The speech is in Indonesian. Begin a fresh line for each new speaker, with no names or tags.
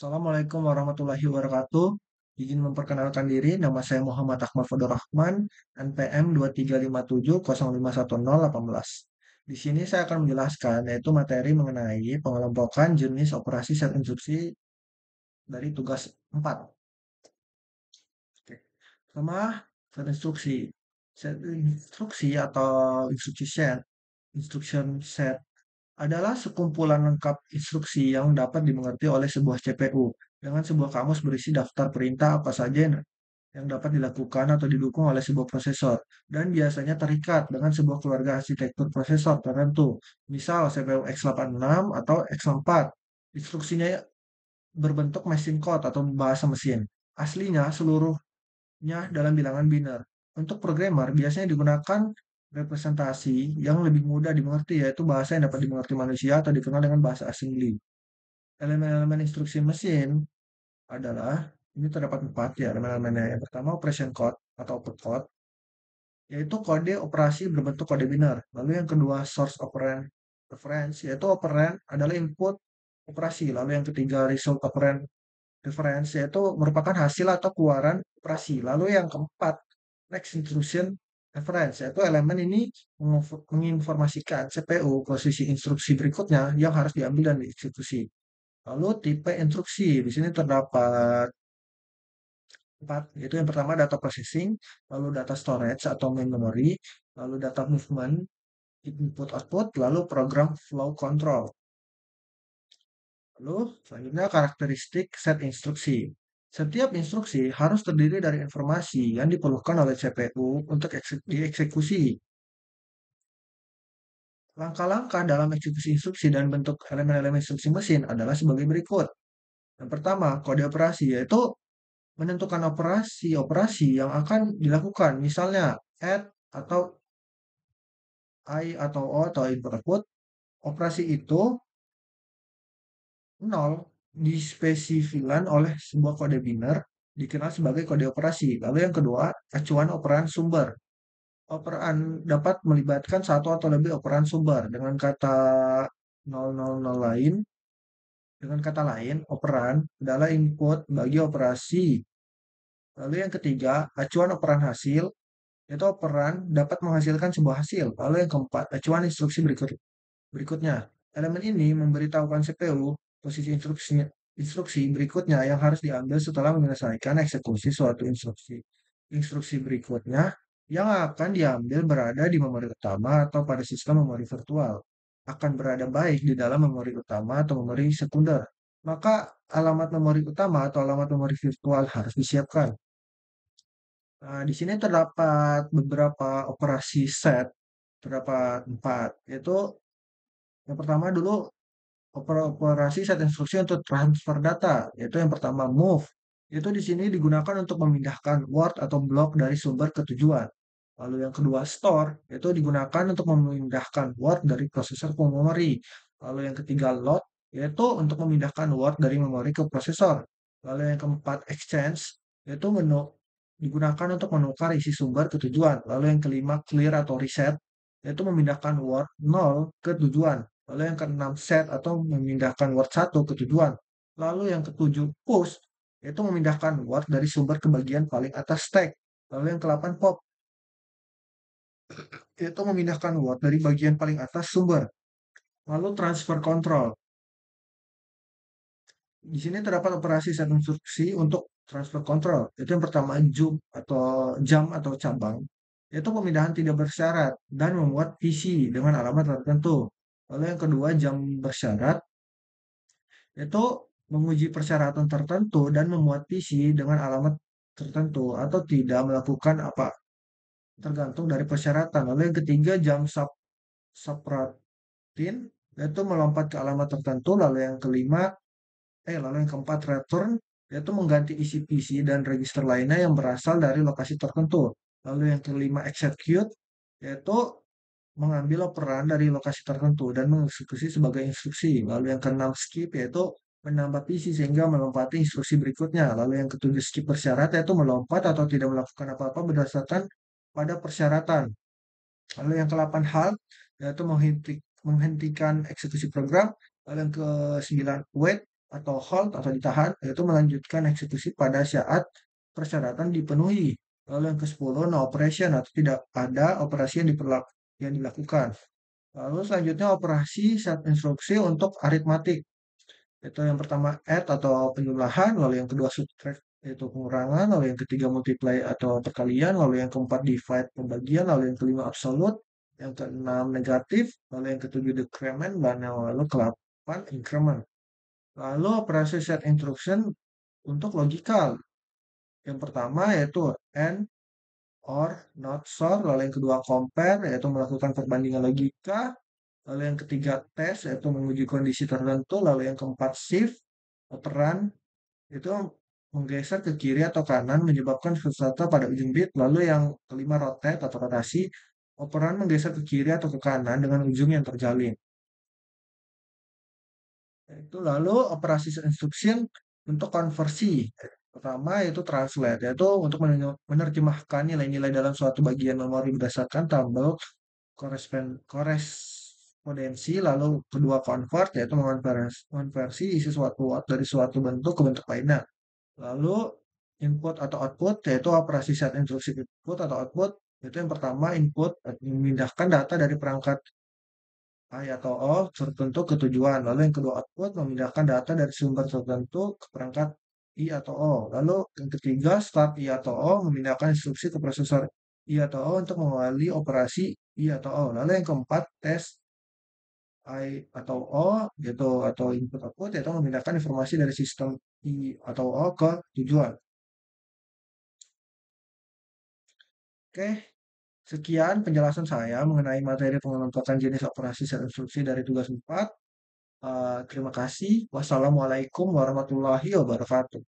Assalamualaikum warahmatullahi wabarakatuh. Izin memperkenalkan diri, nama saya Muhammad Ahmad Fadur Rahman, NPM 2357051018. Di sini saya akan menjelaskan yaitu materi mengenai pengelompokan jenis operasi set instruksi dari tugas 4. Oke. Pertama, set instruksi. Set instruksi atau instruksi set, instruction set adalah sekumpulan lengkap instruksi yang dapat dimengerti oleh sebuah CPU dengan sebuah kamus berisi daftar perintah apa saja yang dapat dilakukan atau didukung oleh sebuah prosesor dan biasanya terikat dengan sebuah keluarga arsitektur prosesor tertentu. Misal CPU x86 atau x64. Instruksinya berbentuk machine code atau bahasa mesin. Aslinya seluruhnya dalam bilangan biner. Untuk programmer biasanya digunakan representasi yang lebih mudah dimengerti, yaitu bahasa yang dapat dimengerti manusia atau dikenal dengan bahasa assembly. Elemen-elemen instruksi mesin adalah, ini terdapat 4 ya elemen-elemennya. Yang pertama operation code atau output code, yaitu kode operasi berbentuk kode biner. Lalu yang kedua source operand reference, yaitu operand adalah input operasi. Lalu yang ketiga result operand reference, yaitu merupakan hasil atau keluaran operasi. Lalu yang keempat next instruction reference, yaitu elemen ini menginformasikan CPU posisi instruksi berikutnya yang harus diambil dan dieksekusi. Lalu tipe instruksi, di sini terdapat 4, yaitu yang pertama data processing, lalu data storage atau main memory, lalu data movement, input output, lalu program flow control. Lalu selanjutnya karakteristik set instruksi. Setiap instruksi harus terdiri dari informasi yang diperlukan oleh CPU untuk dieksekusi. Langkah-langkah dalam eksekusi instruksi dan bentuk elemen-elemen instruksi mesin adalah sebagai berikut. Yang pertama, kode operasi, yaitu menentukan operasi-operasi yang akan dilakukan. Misalnya, add atau I atau O atau input output. Operasi itu 0 dispesifikan oleh sebuah kode biner dikenal sebagai kode operasi. Lalu yang kedua, acuan operan sumber. Operan dapat melibatkan satu atau lebih operan sumber. Dengan kata lain, operan adalah input bagi operasi. Lalu yang ketiga, acuan operan hasil, yaitu operan dapat menghasilkan sebuah hasil. Lalu yang keempat, acuan instruksi berikutnya. Elemen ini memberitahukan CPU posisi instruksi berikutnya yang harus diambil setelah menyelesaikan eksekusi suatu instruksi. Instruksi berikutnya yang akan diambil berada di memori utama atau pada sistem memori virtual. Akan berada baik di dalam memori utama atau memori sekunder. Maka alamat memori utama atau alamat memori virtual harus disiapkan. Nah, di sini terdapat beberapa operasi set, terdapat 4, yaitu yang pertama dulu operasi set instruksi untuk transfer data, yaitu yang pertama move. Itu di sini digunakan untuk memindahkan word atau blok dari sumber ke tujuan. Lalu yang kedua store, itu digunakan untuk memindahkan word dari prosesor ke memori. Lalu yang ketiga load, yaitu untuk memindahkan word dari memori ke prosesor. Lalu yang keempat exchange, yaitu digunakan untuk menukar isi sumber ke tujuan. Lalu yang kelima clear atau reset, yaitu memindahkan word 0 ke tujuan. Lalu yang keenam set atau memindahkan word 1 ke tujuan. Lalu yang ketujuh push, yaitu memindahkan word dari sumber ke bagian paling atas stack. Lalu yang ke-8 pop, yaitu memindahkan word dari bagian paling atas sumber. Lalu transfer control. Di sini terdapat operasi set instruksi untuk transfer control. Itu yang pertama jump atau cabang, yaitu pemindahan tidak bersyarat dan membuat PC dengan alamat tertentu. Lalu yang kedua jam bersyarat, yaitu menguji persyaratan tertentu dan memuat PC dengan alamat tertentu atau tidak melakukan apa tergantung dari persyaratan. Lalu yang ketiga jam subroutine, yaitu melompat ke alamat tertentu. Lalu yang keempat return, yaitu mengganti isi PC dan register lainnya yang berasal dari lokasi tertentu. Lalu yang kelima execute, yaitu mengambil operan dari lokasi tertentu dan mengeksekusi sebagai instruksi. Lalu yang keenam skip, yaitu menambah PC sehingga melompati instruksi berikutnya. Lalu yang ketujuh skip bersyarat, yaitu melompat atau tidak melakukan apa-apa berdasarkan pada persyaratan. Lalu yang ke-8 halt, yaitu menghentikan eksekusi program. Lalu yang ke-9 wait, atau hold atau ditahan, yaitu melanjutkan eksekusi pada saat persyaratan dipenuhi. Lalu yang ke-10, no operation atau tidak ada operasi yang dilakukan. Lalu selanjutnya operasi set instruksi untuk aritmatik. Itu yang pertama add atau penjumlahan, lalu yang kedua subtract yaitu pengurangan, lalu yang ketiga multiply atau perkalian, lalu yang keempat divide pembagian, lalu yang kelima absolute, yang keenam negatif, lalu yang ketujuh decrement, dan yang lalu ke-8 increment. Lalu operasi set instruction untuk logikal. Yang pertama yaitu and, or, not, so, lalu yang kedua compare yaitu melakukan perbandingan logika, lalu yang ketiga tes yaitu menguji kondisi tertentu, lalu yang keempat shift operan itu menggeser ke kiri atau kanan menyebabkan sesuatu pada ujung bit, lalu yang kelima rotate atau rotasi operan menggeser ke kiri atau ke kanan dengan ujung yang terjalin. Itu lalu operasi instruction untuk konversi. Pertama yaitu translate, yaitu untuk menerjemahkan nilai-nilai dalam suatu bagian memori berdasarkan tabel korespondensi. Lalu kedua convert, yaitu mengonversi isi suatu word dari suatu bentuk ke bentuk lainnya. Lalu input atau output, yaitu operasi set instruksi input atau output. Itu yang pertama input, memindahkan data dari perangkat I atau O tertentu ke tujuan. Lalu yang kedua output memindahkan data dari sumber tertentu ke perangkat I atau O. Lalu yang ketiga start I atau O memindahkan instruksi ke prosesor I atau O untuk mengawali operasi I atau O. Lalu yang keempat tes I atau O yaitu atau input output yaitu memindahkan informasi dari sistem I atau O ke tujuan. Oke, sekian penjelasan saya mengenai materi pengelompokan jenis operasi set instruksi dari tugas 4. Terima kasih. Wassalamualaikum warahmatullahi wabarakatuh.